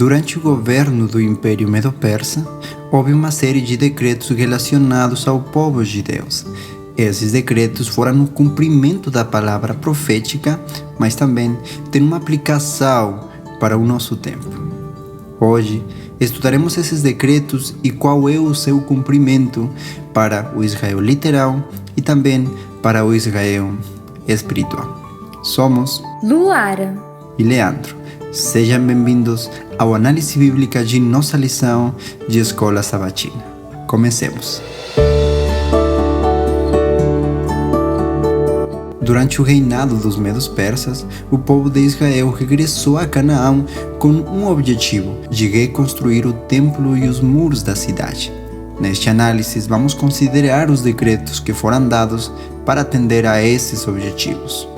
Durante o governo do Império Medo-Persa, houve uma série de decretos relacionados ao povo de Deus. Esses decretos foram no cumprimento da palavra profética, mas também têm uma aplicação para o nosso tempo. Hoje, estudaremos esses decretos e qual é o seu cumprimento para o Israel literal e também para o Israel espiritual. Somos Luara e Leandro. Sejam bem-vindos ao análise bíblica de nossa lição de Escola Sabatina. Comecemos. Durante o reinado dos Medos-Persas, o povo de Israel regressou a Canaã com um objetivo, de reconstruir o templo e os muros da cidade. Neste análise, vamos considerar os decretos que foram dados para atender a esses objetivos.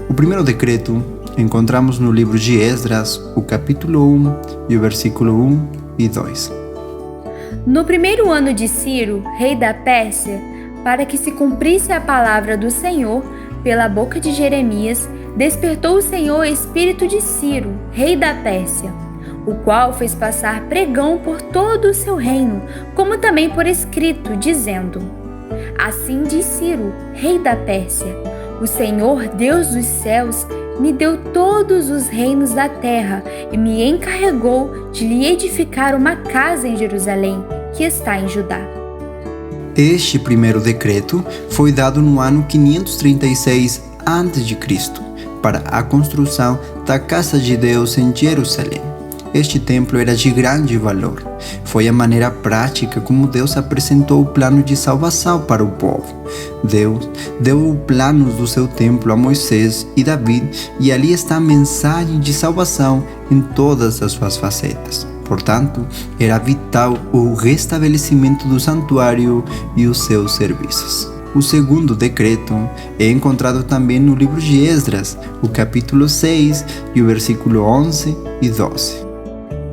O primeiro decreto encontramos no livro de Esdras, o capítulo 1 e o versículo 1 e 2. No primeiro ano de Ciro, rei da Pérsia, para que se cumprisse a palavra do Senhor pela boca de Jeremias, despertou o Senhor o espírito de Ciro, rei da Pérsia, o qual fez passar pregão por todo o seu reino, como também por escrito, dizendo: Assim diz Ciro, rei da Pérsia: O Senhor, Deus dos céus, me deu todos os reinos da terra e me encarregou de lhe edificar uma casa em Jerusalém, que está em Judá. Este primeiro decreto foi dado no ano 536 a.C., para a construção da Casa de Deus em Jerusalém. Este templo era de grande valor. Foi a maneira prática como Deus apresentou o plano de salvação para o povo. Deus deu o plano do seu templo a Moisés e Davi, e ali está a mensagem de salvação em todas as suas facetas. Portanto, era vital o restabelecimento do santuário e os seus serviços. O segundo decreto é encontrado também no livro de Esdras, o capítulo 6 e o versículo 11 e 12.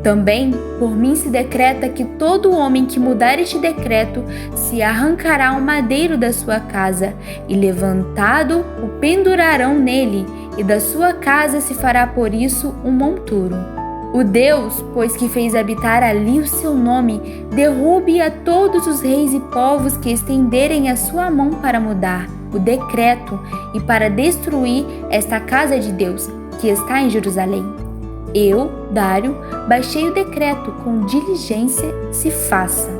Também, por mim se decreta que todo homem que mudar este decreto se arrancará um madeiro da sua casa, e levantado o pendurarão nele, e da sua casa se fará por isso um monturo. O Deus, pois que fez habitar ali o seu nome, derrube a todos os reis e povos que estenderem a sua mão para mudar o decreto e para destruir esta casa de Deus, que está em Jerusalém. Eu, Dário, baixei o decreto, com diligência se faça.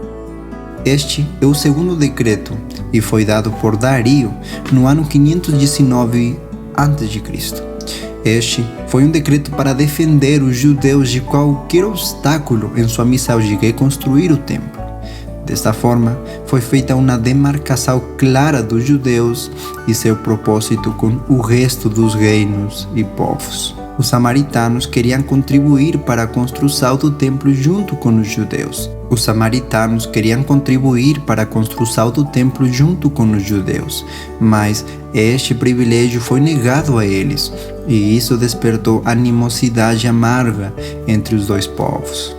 Este é o segundo decreto e foi dado por Dario no ano 519 a.C. Este foi um decreto para defender os judeus de qualquer obstáculo em sua missão de reconstruir o templo. Desta forma, foi feita uma demarcação clara dos judeus e seu propósito com o resto dos reinos e povos. Os samaritanos queriam contribuir para a construção do templo junto com os judeus. Mas este privilégio foi negado a eles, e isso despertou animosidade amarga entre os dois povos.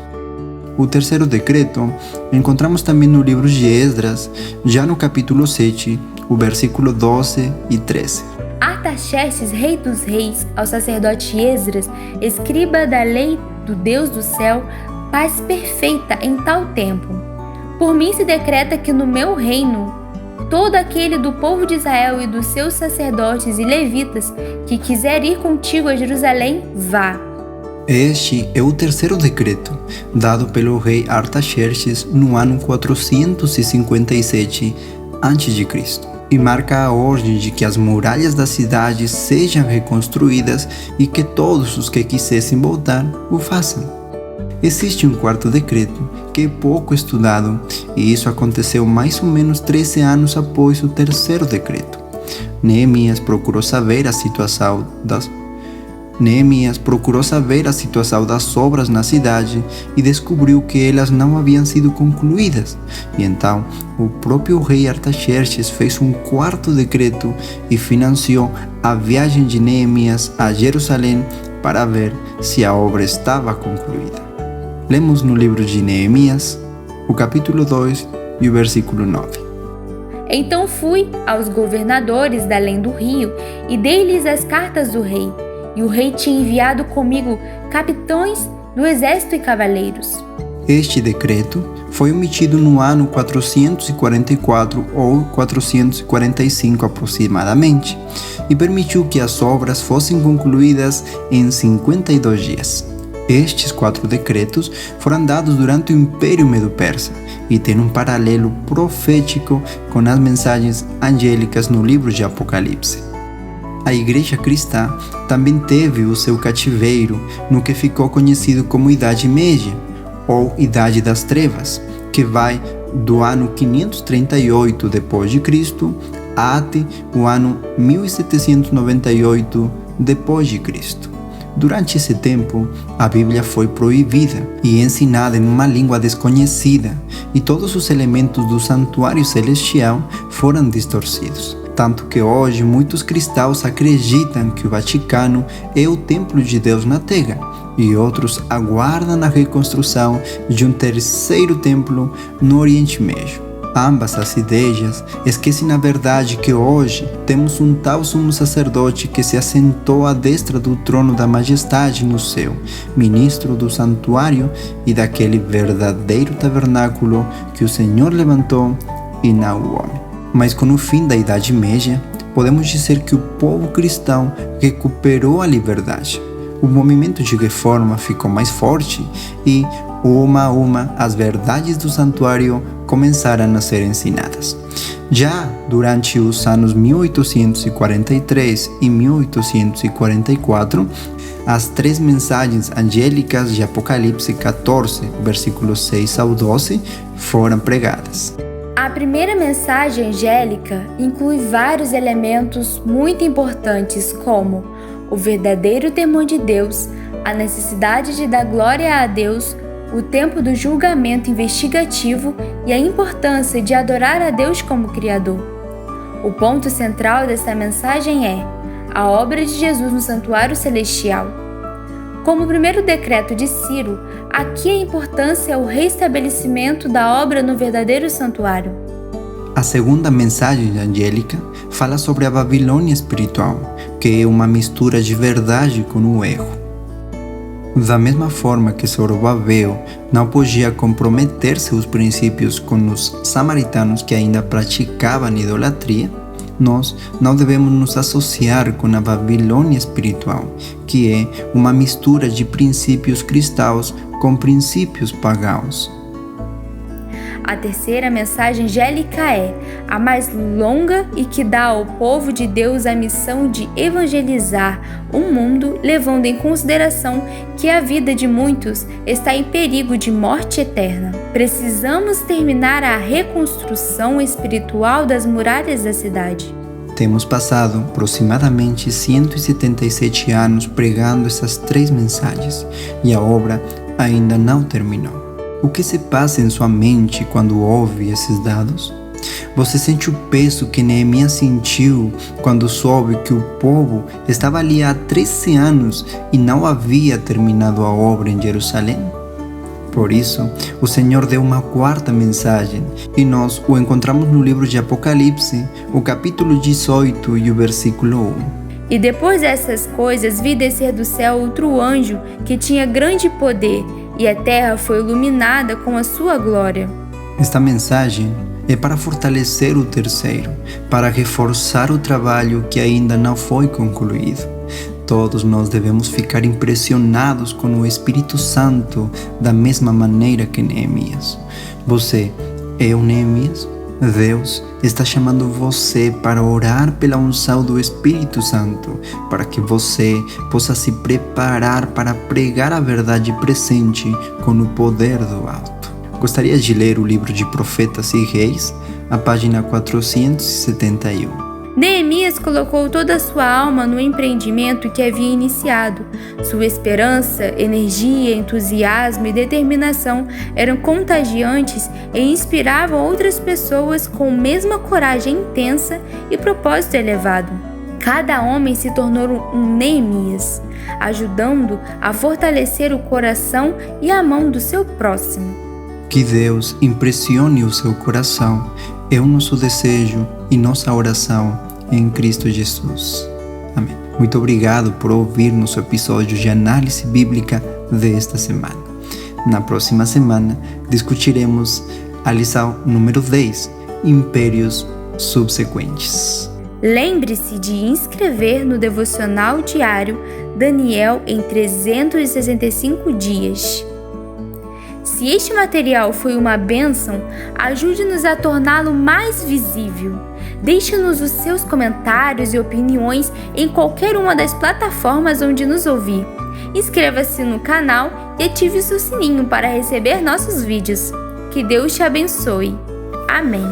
O terceiro decreto encontramos também no livro de Esdras, já no capítulo 7, o versículo 12 e 13. Artaxerxes, rei dos reis, ao sacerdote Esdras, escriba da lei do Deus do céu, paz perfeita em tal tempo. Por mim se decreta que no meu reino, todo aquele do povo de Israel e dos seus sacerdotes e levitas que quiser ir contigo a Jerusalém, vá. Este é o terceiro decreto, dado pelo rei Artaxerxes no ano 457 a.C., e marca a ordem de que as muralhas da cidade sejam reconstruídas e que todos os que quisessem voltar o façam. Existe um quarto decreto que é pouco estudado, e isso aconteceu mais ou menos 13 anos após o terceiro decreto. Neemias procurou saber a situação das obras na cidade e descobriu que elas não haviam sido concluídas. E então, o próprio rei Artaxerxes fez um quarto decreto e financiou a viagem de Neemias a Jerusalém para ver se a obra estava concluída. Lemos no livro de Neemias, o capítulo 2 e o versículo 9. Então fui aos governadores da além do rio e dei-lhes as cartas do rei. E o rei tinha enviado comigo capitães no exército e cavaleiros. Este decreto foi emitido no ano 444 ou 445 aproximadamente e permitiu que as obras fossem concluídas em 52 dias. Estes 4 decretos foram dados durante o Império Medo-Persa e têm um paralelo profético com as mensagens angélicas no livro de Apocalipse. A Igreja Cristã também teve o seu cativeiro no que ficou conhecido como Idade Média, ou Idade das Trevas, que vai do ano 538 d.C. até o ano 1798 d.C. Durante esse tempo, a Bíblia foi proibida e ensinada em uma língua desconhecida, e todos os elementos do santuário celestial foram distorcidos. Tanto que hoje muitos cristãos acreditam que o Vaticano é o templo de Deus na Terra, e outros aguardam a reconstrução de um terceiro templo no Oriente Médio. Ambas as ideias esquecem na verdade que hoje temos um tal sumo sacerdote que se assentou à destra do trono da majestade no céu, ministro do santuário e daquele verdadeiro tabernáculo que o Senhor levantou e não o homem. Mas com o fim da Idade Média, podemos dizer que o povo cristão recuperou a liberdade. O movimento de reforma ficou mais forte e, uma a uma, as verdades do santuário começaram a ser ensinadas. Já durante os anos 1843 e 1844, as 3 mensagens angélicas de Apocalipse 14, versículos 6 ao 12, foram pregadas. A primeira mensagem angélica inclui vários elementos muito importantes, como o verdadeiro temor de Deus, a necessidade de dar glória a Deus, o tempo do julgamento investigativo e a importância de adorar a Deus como Criador. O ponto central desta mensagem é a obra de Jesus no santuário celestial. Como o primeiro decreto de Ciro, aqui a importância é o restabelecimento da obra no verdadeiro santuário. A segunda mensagem angélica fala sobre a Babilônia espiritual, que é uma mistura de verdade com o erro. Da mesma forma que Zorobabel não podia comprometer seus princípios com os samaritanos que ainda praticavam idolatria, nós não devemos nos associar com a Babilônia espiritual, que é uma mistura de princípios cristãos com princípios pagãos. A terceira mensagem angélica é a mais longa e que dá ao povo de Deus a missão de evangelizar o mundo, levando em consideração que a vida de muitos está em perigo de morte eterna. Precisamos terminar a reconstrução espiritual das muralhas da cidade. Temos passado aproximadamente 177 anos pregando essas 3 mensagens e a obra ainda não terminou. O que se passa em sua mente quando ouve esses dados? Você sente o peso que Neemias sentiu quando soube que o povo estava ali há 13 anos e não havia terminado a obra em Jerusalém? Por isso, o Senhor deu uma 4ª mensagem e nós o encontramos no livro de Apocalipse, o capítulo 18 e o versículo 1. E depois dessas coisas vi descer do céu outro anjo que tinha grande poder, e a terra foi iluminada com a sua glória. Esta mensagem é para fortalecer o terceiro, para reforçar o trabalho que ainda não foi concluído. Todos nós devemos ficar impressionados com o Espírito Santo da mesma maneira que Neemias. Você é o Neemias? Deus está chamando você para orar pela unção do Espírito Santo, para que você possa se preparar para pregar a verdade presente com o poder do alto. Gostaria de ler o livro de Profetas e Reis, a página 471. Neemias colocou toda a sua alma no empreendimento que havia iniciado. Sua esperança, energia, entusiasmo e determinação eram contagiantes e inspiravam outras pessoas com a mesma coragem intensa e propósito elevado. Cada homem se tornou um Neemias, ajudando a fortalecer o coração e a mão do seu próximo. Que Deus impressione o seu coração. É o nosso desejo e nossa oração em Cristo Jesus. Amém. Muito obrigado por ouvir nosso episódio de análise bíblica desta semana. Na próxima semana, discutiremos a lição número 10, Impérios Subsequentes. Lembre-se de inscrever no devocional diário Daniel em 365 dias. Se este material foi uma bênção, ajude-nos a torná-lo mais visível. Deixe-nos os seus comentários e opiniões em qualquer uma das plataformas onde nos ouvir. Inscreva-se no canal e ative o seu sininho para receber nossos vídeos. Que Deus te abençoe. Amém.